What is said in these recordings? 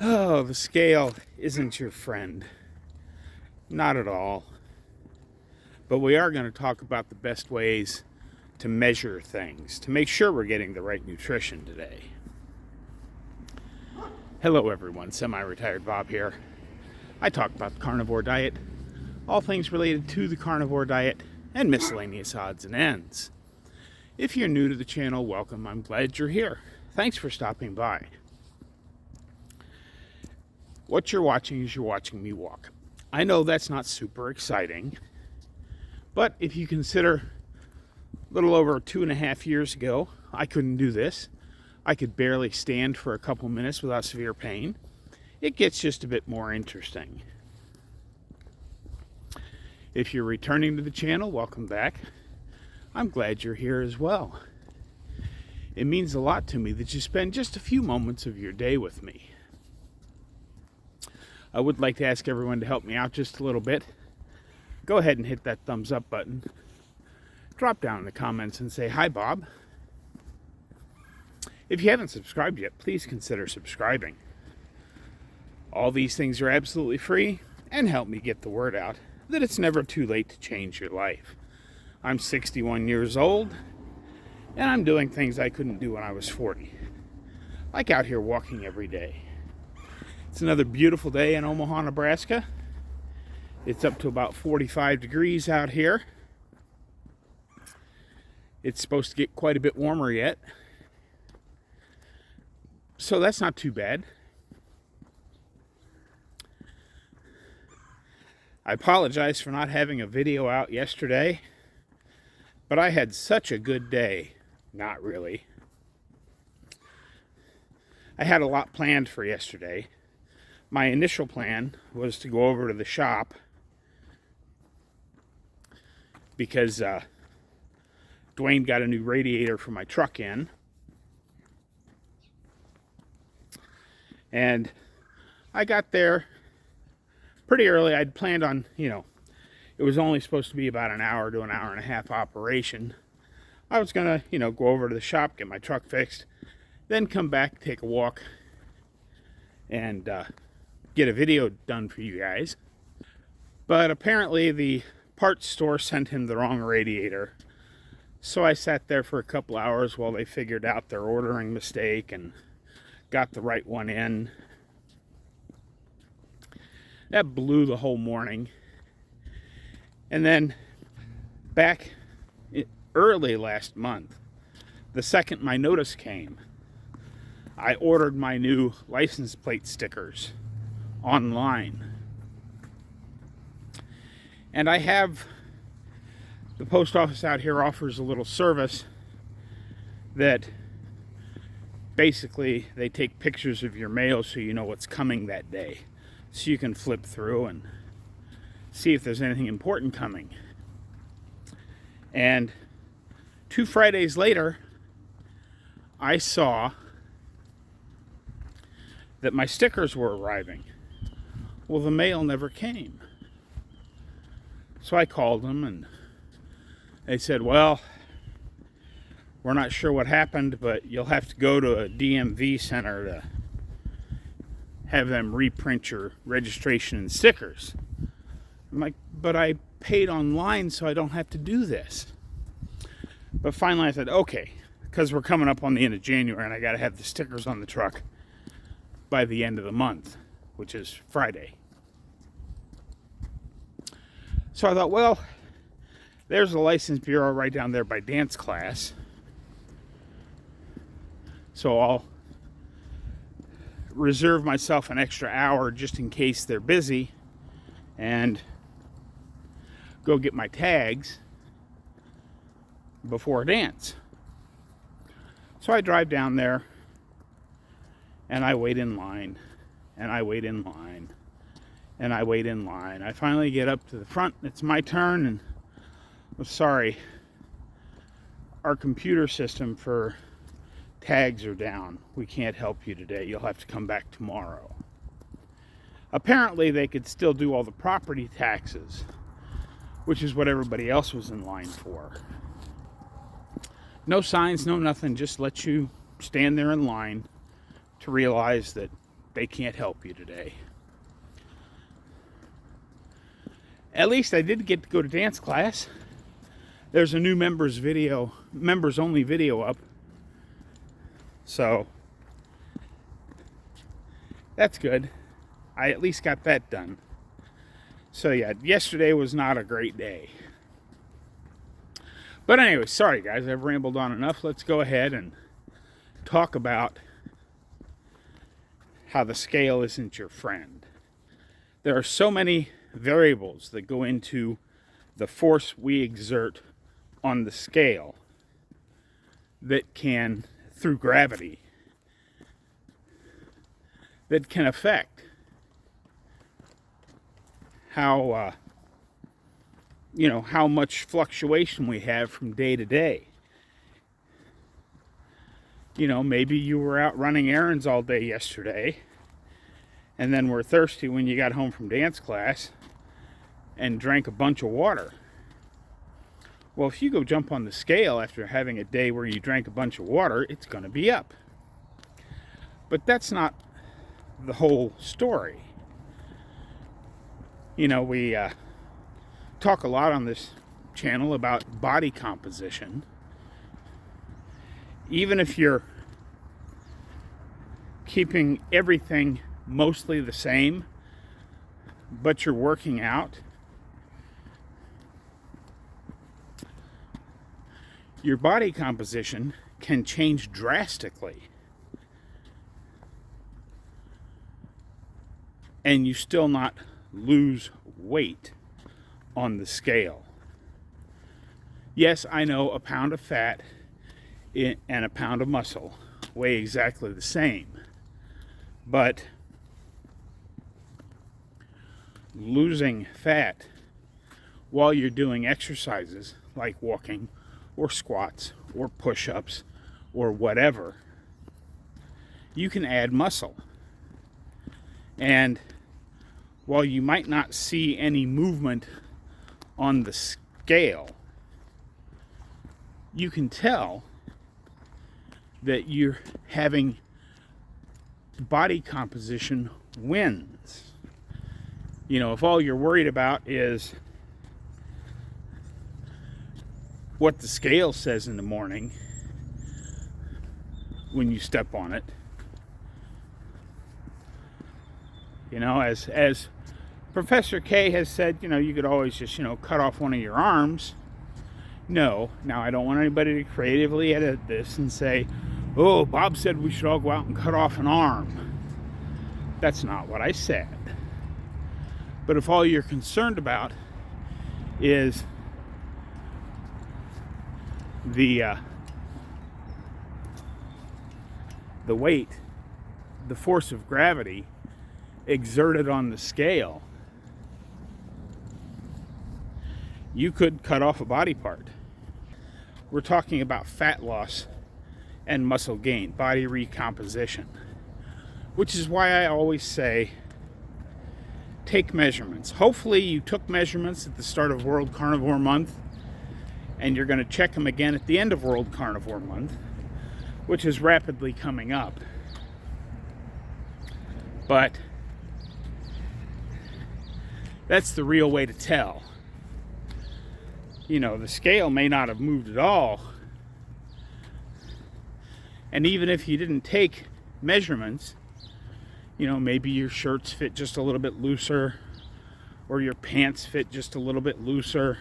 Oh, the scale isn't your friend. Not at all. But we are going to talk about the best ways to measure things, to make sure we're getting the right nutrition today. Hello everyone, Semi-Retired Bob here. I talk about the carnivore diet, all things related to the carnivore diet, and miscellaneous odds and ends. If you're new to the channel, welcome. I'm glad you're here. Thanks for stopping by. What you're watching is you're watching me walk. I know that's not super exciting, but if you consider a little over 2.5 years ago, I couldn't do this. I could barely stand for a couple minutes without severe pain. It gets just a bit more interesting. If you're returning to the channel, welcome back. I'm glad you're here as well. It means a lot to me that you spend just a few moments of your day with me. I would like to ask everyone to help me out just a little bit. Go ahead and hit that thumbs up button. Drop down in the comments and say, "Hi, Bob." If you haven't subscribed yet, please consider subscribing. All these things are absolutely free and help me get the word out that it's never too late to change your life. I'm 61 years old, and I'm doing things I couldn't do when I was 40. Like out here walking every day. It's another beautiful day in Omaha, Nebraska. It's up to about 45 degrees out here. It's supposed to get quite a bit warmer yet. So that's not too bad. I apologize for not having a video out yesterday, but I had such a good day. Not really. I had a lot planned for yesterday. My initial plan was to go over to the shop because Dwayne got a new radiator for my truck in. And I got there pretty early. I'd planned on, it was only supposed to be about an hour to an hour and a half operation. I was going to, go over to the shop, get my truck fixed, then come back, take a walk, and get a video done for you guys. But apparently the parts store sent him the wrong radiator. So I sat there for a couple hours while they figured out their ordering mistake and got the right one in. That blew the whole morning. And then back early last month, the second my notice came, I ordered my new license plate stickers online. And I have, the post office out here offers a little service that basically they take pictures of your mail so you know what's coming that day. So you can flip through and see if there's anything important coming. And 2 Fridays later, I saw that my stickers were arriving. Well, the mail never came. So I called them and they said, "Well, we're not sure what happened, but you'll have to go to a DMV center to have them reprint your registration and stickers." I'm like, "But I paid online so I don't have to do this." But finally I said, okay, because we're coming up on the end of January and I got to have the stickers on the truck by the end of the month, which is Friday. So I thought, well, there's a license bureau right down there by dance class. So I'll reserve myself an extra hour just in case they're busy and go get my tags before dance. So I drive down there and I wait in line and I wait in line and I wait in line. I finally get up to the front. It's my turn and I'm sorry, our computer system for tags are down. We can't help you today. You'll have to come back tomorrow. Apparently they could still do all the property taxes, which is what everybody else was in line for. No signs, no nothing, just let you stand there in line to realize that they can't help you today. At least I did get to go to dance class. There's a new members only video up. So that's good. I at least got that done. So yeah, yesterday was not a great day. But anyway, sorry guys, I've rambled on enough. Let's go ahead and talk about how the scale isn't your friend. There are so many variables that go into the force we exert on the scale that can, through gravity, that can affect how how much fluctuation we have from day to day. Maybe you were out running errands all day yesterday and then were thirsty when you got home from dance class and drank a bunch of water. Well, if you go jump on the scale after having a day where you drank a bunch of water, it's going to be up. But that's not the whole story. We talk a lot on this channel about body composition. Even if you're keeping everything mostly the same, but you're working out, your body composition can change drastically. And you still not lose weight on the scale. Yes, I know a pound of fat and a pound of muscle weigh exactly the same. But losing fat while you're doing exercises like walking or squats or push-ups or whatever, you can add muscle. And while you might not see any movement on the scale, you can tell that you're having body composition wins. If all you're worried about is what the scale says in the morning when you step on it, as Professor K has said, you could always just, cut off one of your arms. No, now I don't want anybody to creatively edit this and say, oh, Bob said we should all go out and cut off an arm. That's not what I said. But if all you're concerned about is the weight, the force of gravity exerted on the scale, you could cut off a body part. We're talking about fat loss and muscle gain, body recomposition, which is why I always say take measurements. Hopefully you took measurements at the start of World Carnivore Month, and you're going to check them again at the end of World Carnivore Month, which is rapidly coming up. But that's the real way to tell. The scale may not have moved at all. And even if you didn't take measurements, maybe your shirts fit just a little bit looser, or your pants fit just a little bit looser,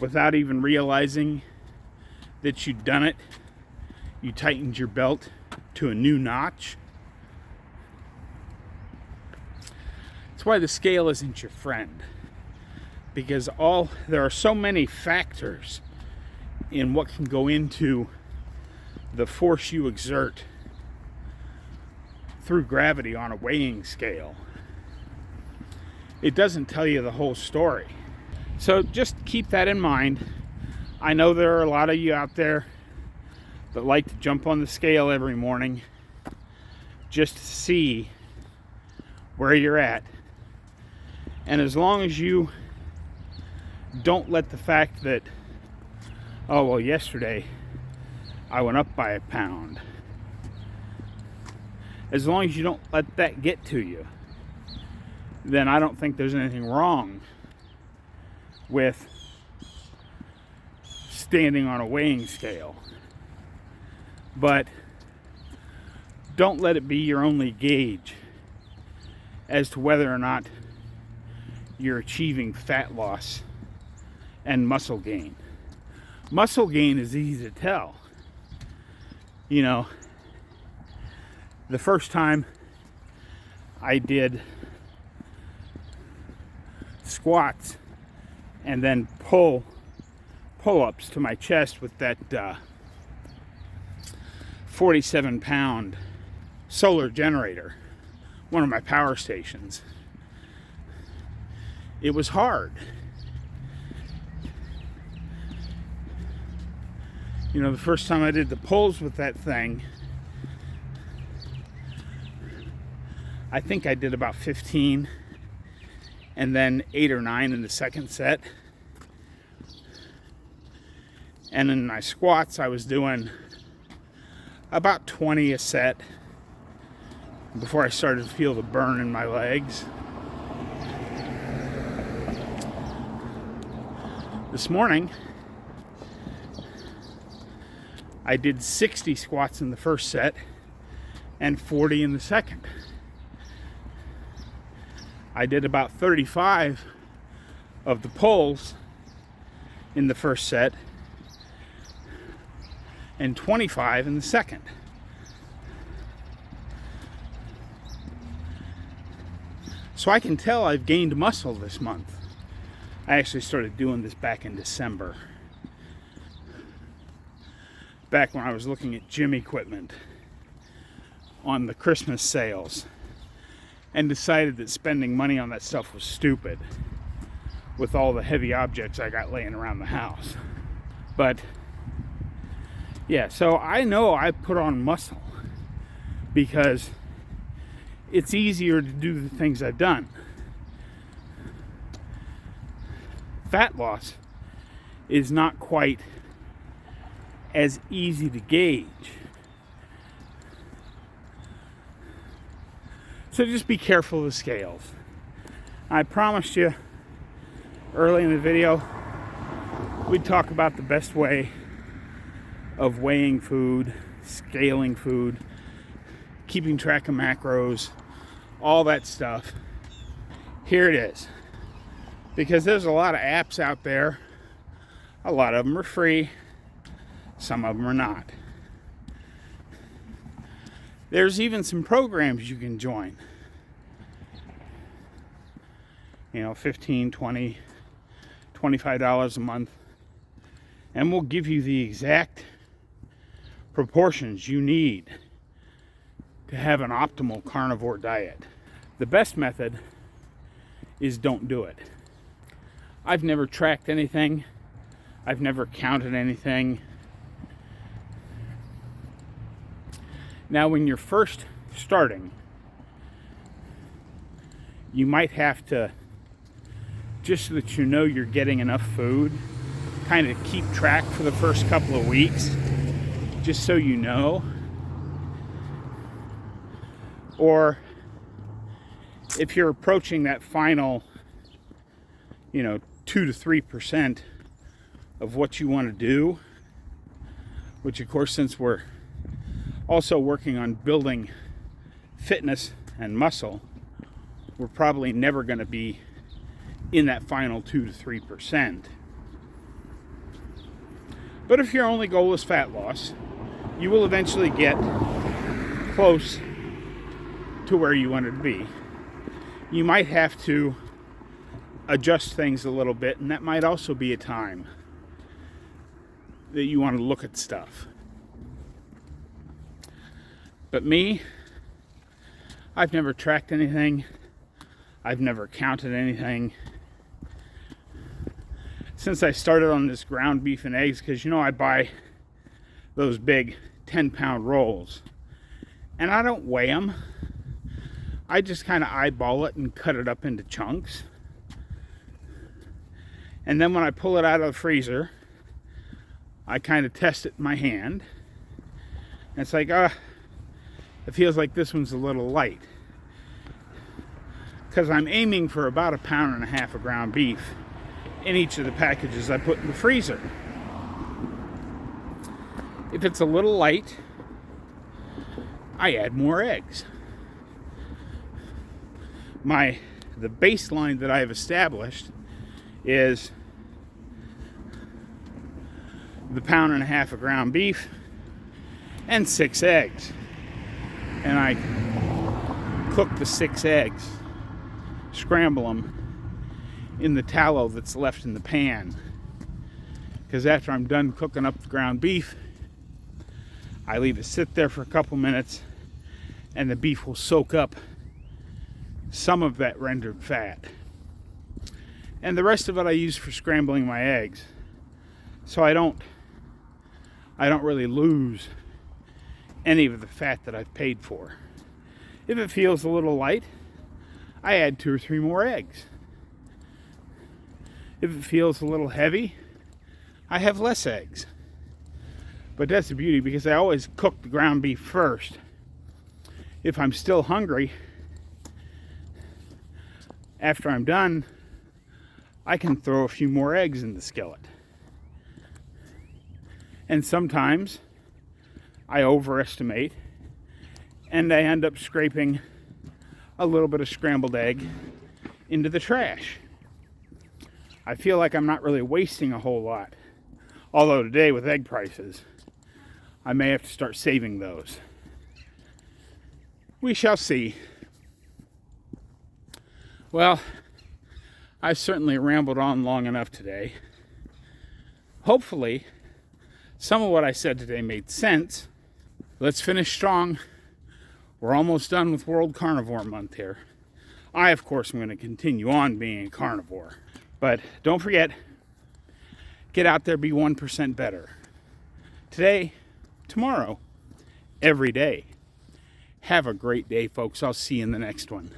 without even realizing that you'd done it, you tightened your belt to a new notch. That's why the scale isn't your friend. Because there are so many factors in what can go into the force you exert through gravity on a weighing scale. It doesn't tell you the whole story. So just keep that in mind. I know there are a lot of you out there that like to jump on the scale every morning just to see where you're at. And as long as you don't let the fact that, oh, well, yesterday I went up by a pound, as long as you don't let that get to you, then I don't think there's anything wrong with standing on a weighing scale. But don't let it be your only gauge as to whether or not you're achieving fat loss and muscle gain. Muscle gain is easy to tell. You know, the first time I did squats and then pull-ups to my chest with that 47-pound solar generator, one of my power stations, it was hard. You know, the first time I did the pulls with that thing, I think I did about 15 and then 8 or 9 in the second set. And in my squats, I was doing about 20 a set before I started to feel the burn in my legs. This morning, I did 60 squats in the first set and 40 in the second. I did about 35 of the pulls in the first set and 25 in the second. So I can tell I've gained muscle this month. I actually started doing this back in December. Back when I was looking at gym equipment on the Christmas sales and decided that spending money on that stuff was stupid with all the heavy objects I got laying around the house. But yeah, so I know I put on muscle because it's easier to do the things I've done. Fat loss is not quite as easy to gauge. So just be careful of the scales. I promised you early in the video we'd talk about the best way of weighing food, scaling food, keeping track of macros, all that stuff. Here it is. Because there's a lot of apps out there. A lot of them are free. Some of them are not. There's even some programs you can join. You know, $15, $20, $25 a month. And we'll give you the exact proportions you need to have an optimal carnivore diet. The best method is don't do it. I've never tracked anything. I've never counted anything. Now, when you're first starting, you might have to, just so that you know you're getting enough food, kind of keep track for the first couple of weeks, just so you know. Or if you're approaching that final, 2 to 3% of what you want to do, which of course, since we're also working on building fitness and muscle, we're probably never going to be in that final 2 to 3%. But if your only goal is fat loss, you will eventually get close to where you want it to be. You might have to adjust things a little bit, and that might also be a time that you want to look at stuff. But me, I've never tracked anything. I've never counted anything. Since I started on this ground beef and eggs, because I buy those big 10-pound rolls, and I don't weigh them. I just kind of eyeball it and cut it up into chunks. And then when I pull it out of the freezer, I kind of test it in my hand. And it's like, it feels like this one's a little light. Because I'm aiming for about 1.5 pounds of ground beef in each of the packages I put in the freezer. If it's a little light, I add more eggs. The baseline that I have established is the 1.5 pounds of ground beef and 6 eggs. And I cook the 6 eggs, scramble them in the tallow that's left in the pan. Because after I'm done cooking up the ground beef, I leave it sit there for a couple minutes, and the beef will soak up some of that rendered fat. And the rest of it I use for scrambling my eggs. So I don't really lose any of the fat that I've paid for. If it feels a little light, I add 2 or 3 more eggs. If it feels a little heavy, I have less eggs. But that's the beauty, because I always cook the ground beef first. If I'm still hungry, after I'm done, I can throw a few more eggs in the skillet. And sometimes I overestimate, and I end up scraping a little bit of scrambled egg into the trash. I feel like I'm not really wasting a whole lot. Although today with egg prices, I may have to start saving those. We shall see. Well, I certainly rambled on long enough today. Hopefully, some of what I said today made sense. Let's finish strong. We're almost done with World Carnivore Month here. I, of course, am going to continue on being a carnivore. But don't forget, get out there, be 1% better. Today, tomorrow, every day. Have a great day, folks. I'll see you in the next one.